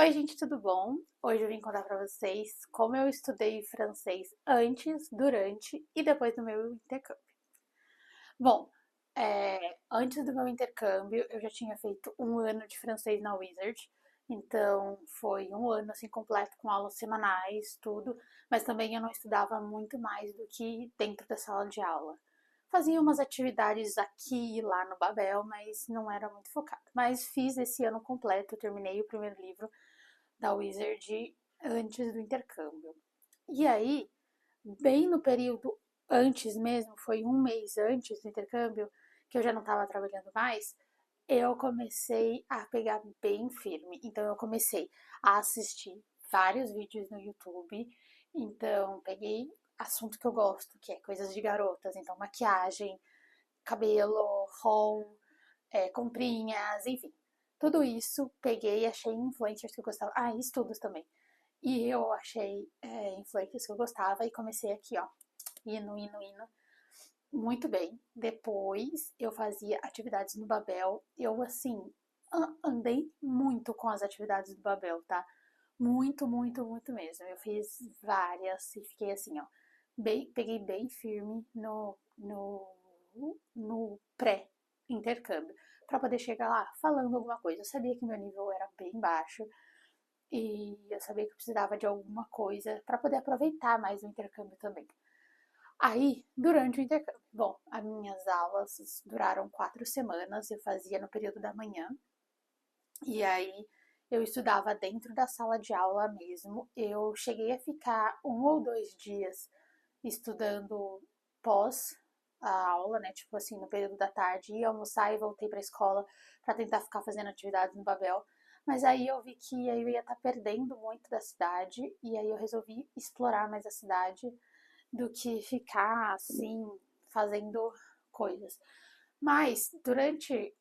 Oi, gente, tudo bom? Hoje eu vim contar pra vocês como eu estudei francês antes, durante e depois do meu intercâmbio. Bom, antes do meu intercâmbio, eu já tinha feito um ano de francês na Wizard, então foi um ano assim completo com aulas semanais, tudo, mas também eu não estudava muito mais do que dentro da sala de aula. Fazia umas atividades aqui e lá no Babel, mas não era muito focado. Mas fiz esse ano completo, terminei o primeiro livro da Wizard antes do intercâmbio. E aí, bem no período antes mesmo, foi um mês antes do intercâmbio, que eu já não estava trabalhando mais, eu comecei a pegar bem firme. Então, eu comecei a assistir vários vídeos no YouTube. Então, peguei assunto que eu gosto, que é coisas de garotas. Então, maquiagem, cabelo, haul, comprinhas, enfim. Tudo isso peguei e achei influencers que eu gostava. Ah, e estudos também. E eu achei influencers que eu gostava e comecei aqui, ó, indo. Muito bem. Depois eu fazia atividades no Babel. Eu, assim, andei muito com as atividades do Babel, tá? Muito mesmo. Eu fiz várias e fiquei assim, ó. Peguei bem firme no pré-intercâmbio. Pra poder chegar lá falando alguma coisa. Eu sabia que meu nível era bem baixo. E eu sabia que eu precisava de alguma coisa para poder aproveitar mais o intercâmbio também. Aí, durante o intercâmbio, bom, as minhas aulas duraram 4 semanas, eu fazia no período da manhã, e aí eu estudava dentro da sala de aula mesmo. Eu cheguei a ficar 1 ou 2 dias estudando pós a aula, né? Tipo assim, no período da tarde, ia almoçar e voltei para a escola para tentar ficar fazendo atividades no Babel. Mas aí eu vi que aí eu ia estar perdendo muito da cidade e aí eu resolvi explorar mais a cidade do que ficar assim fazendo coisas. Mas durante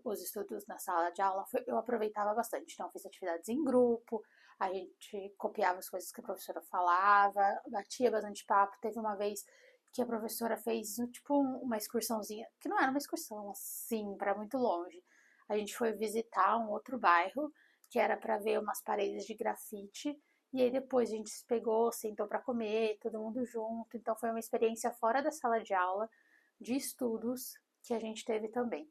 os estudos na sala de aula eu aproveitava bastante. Então, eu fiz atividades em grupo, a gente copiava as coisas que a professora falava, batia bastante papo. Teve uma vez que a professora fez tipo uma excursãozinha, que não era uma excursão assim, para muito longe. A gente foi visitar um outro bairro que era para ver umas paredes de grafite e aí depois a gente se pegou, sentou para comer, todo mundo junto. Então foi uma experiência fora da sala de aula, de estudos, que a gente teve também.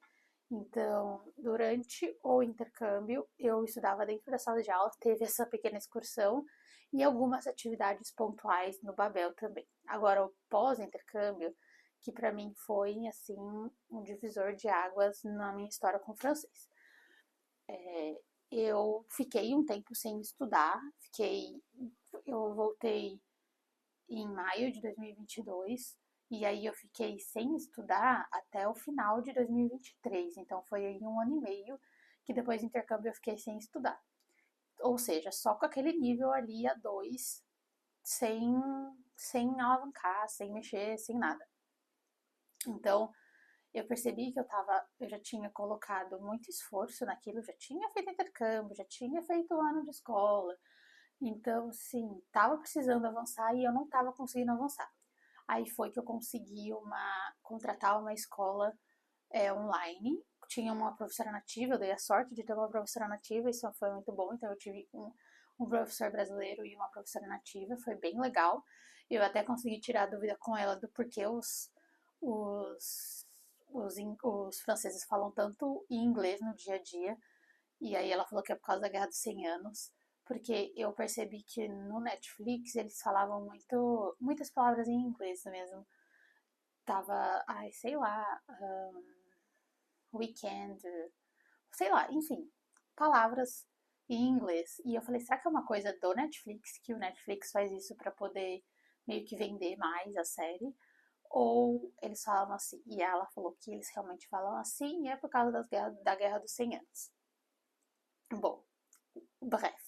Então, durante o intercâmbio, eu estudava dentro da sala de aula, teve essa pequena excursão e algumas atividades pontuais no Babel também. Agora, o pós-intercâmbio, que para mim foi assim um divisor de águas na minha história com o francês. Eu fiquei um tempo sem estudar, eu voltei em maio de 2022 e aí eu fiquei sem estudar até o final de 2023. Então foi aí um ano e meio que depois do intercâmbio eu fiquei sem estudar. Ou seja, só com aquele nível ali A2, sem, sem alavancar, sem mexer, sem nada. Então, eu percebi que eu já tinha colocado muito esforço naquilo, já tinha feito intercâmbio, já tinha feito um ano de escola. Então, sim, tava precisando avançar e eu não tava conseguindo avançar. Aí foi que eu consegui contratar uma escola online. Tinha uma professora nativa, eu dei a sorte de ter uma professora nativa, isso foi muito bom. Então eu tive um professor brasileiro e uma professora nativa, foi bem legal. Eu até consegui tirar dúvida com ela do porquê os, os franceses falam tanto em inglês no dia a dia. E aí ela falou que é por causa da Guerra dos 100 Anos, porque eu percebi que no Netflix eles falavam muitas palavras em inglês mesmo. Tava, ai, sei lá, weekend, sei lá, enfim, palavras em inglês. E eu falei, será que é uma coisa do Netflix, que o Netflix faz isso para poder meio que vender mais a série? Ou eles falam assim? E ela falou que eles realmente falam assim e é por causa da Guerra dos 100 Anos. Bom, bref.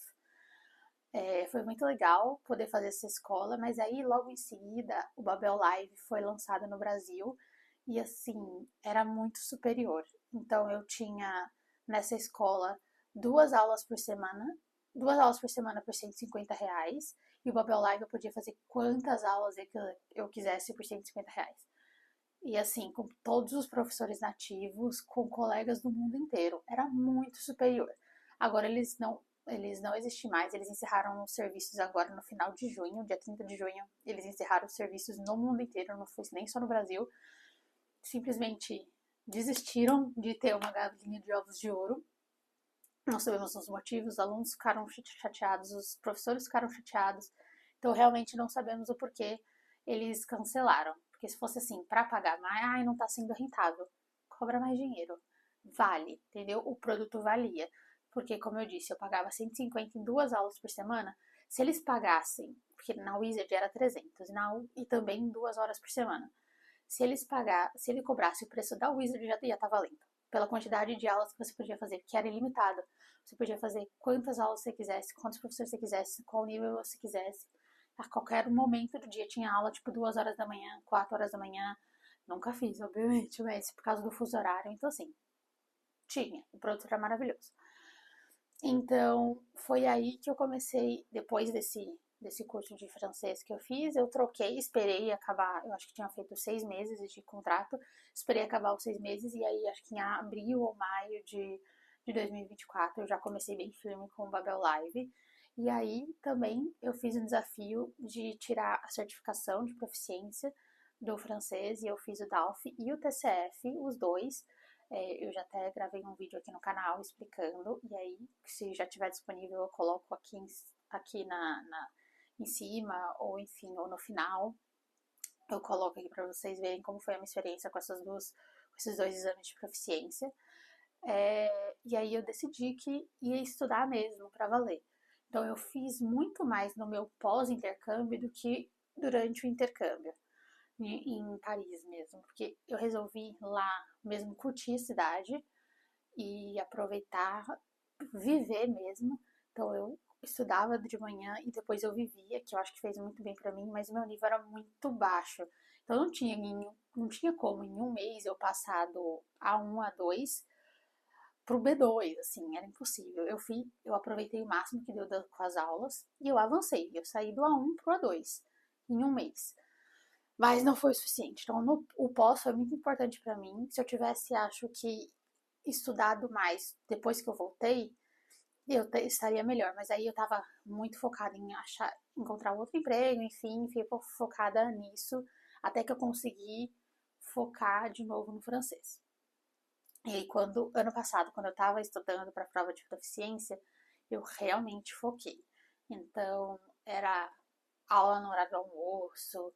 Foi muito legal poder fazer essa escola, mas aí logo em seguida o Babel Live foi lançado no Brasil e assim era muito superior. Então eu tinha nessa escola 2 aulas por semana, 2 aulas por semana por R$ 150 e o Babel Live eu podia fazer quantas aulas eu quisesse por R$ 150. E assim, com todos os professores nativos, com colegas do mundo inteiro. Era muito superior. Agora eles não eles não existem mais, eles encerraram os serviços agora no final de junho, dia 30 de junho, eles encerraram os serviços no mundo inteiro, não foi nem só no Brasil, simplesmente desistiram de ter uma galinha de ovos de ouro. Não sabemos os motivos, os alunos ficaram chateados, os professores ficaram chateados, então realmente não sabemos o porquê eles cancelaram. Porque se fosse assim, para pagar mais, ai, não tá sendo rentável, cobra mais dinheiro. Vale, entendeu? O produto valia. Porque, como eu disse, eu pagava 150 em 2 aulas por semana. Se eles pagassem, porque na Wizard era 300, e também em 2 horas por semana. Se ele cobrasse o preço da Wizard, já ia estar valendo. Pela quantidade de aulas que você podia fazer, que era ilimitado. Você podia fazer quantas aulas você quisesse, quantos professores você quisesse, qual nível você quisesse. A qualquer momento do dia tinha aula, tipo 2 horas da manhã, 4 horas da manhã. Nunca fiz, obviamente, mas por causa do fuso horário. Então, assim, tinha. O produto era maravilhoso. Então, foi aí que eu comecei, depois desse curso de francês que eu fiz, eu troquei, esperei acabar, eu acho que tinha feito 6 meses de contrato, esperei acabar os 6 meses, e aí acho que em abril ou maio de 2024 eu já comecei bem firme com o Babel Live. E aí também eu fiz um desafio de tirar a certificação de proficiência do francês, e eu fiz o DALF e o TCF, os dois. Eu já até gravei um vídeo aqui no canal explicando, e aí, se já estiver disponível, eu coloco aqui em cima, ou enfim, ou no final. Eu coloco aqui para vocês verem como foi a minha experiência com com esses 2 exames de proficiência. E aí eu decidi que ia estudar mesmo, para valer. Então eu fiz muito mais no meu pós-intercâmbio do que durante o intercâmbio em Paris mesmo, porque eu resolvi lá mesmo curtir a cidade e aproveitar, viver mesmo. Então eu estudava de manhã e depois eu vivia, que eu acho que fez muito bem para mim, mas o meu nível era muito baixo. Então não tinha como em um mês eu passar do A1 A2 pro B2, assim, era impossível. Eu aproveitei o máximo que deu com as aulas e eu avancei. Eu saí do A1 pro A2 em um mês. Mas não foi o suficiente. Então, o pós foi muito importante para mim. Se eu tivesse, acho que, estudado mais depois que eu voltei, eu estaria melhor. Mas aí eu tava muito focada em encontrar outro emprego, enfim, fiquei focada nisso, até que eu consegui focar de novo no francês. E aí, ano passado, quando eu tava estudando para a prova de proficiência, eu realmente foquei. Então, era aula no horário do almoço,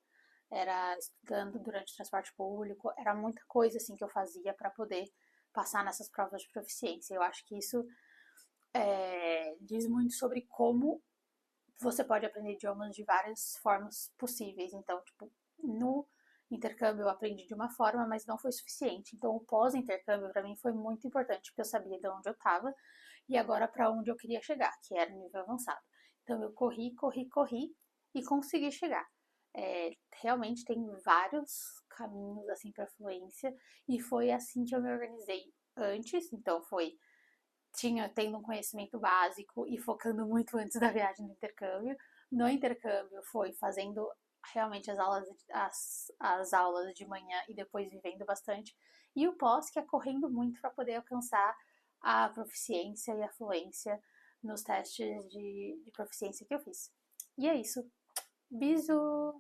era estudando durante o transporte público, era muita coisa assim que eu fazia para poder passar nessas provas de proficiência. Eu acho que isso diz muito sobre como você pode aprender idiomas de várias formas possíveis. Então, tipo, no intercâmbio eu aprendi de uma forma, mas não foi suficiente. Então, o pós-intercâmbio para mim foi muito importante, porque eu sabia de onde eu estava e agora para onde eu queria chegar, que era nível avançado. Então, eu corri e consegui chegar. Realmente tem vários caminhos assim para fluência e foi assim que eu me organizei antes. Então, tendo um conhecimento básico e focando muito antes da viagem do intercâmbio. No intercâmbio foi fazendo realmente as aulas de manhã e depois vivendo bastante. E o pós, que é correndo muito para poder alcançar a proficiência e a fluência nos testes de proficiência que eu fiz. E é isso. Bisu!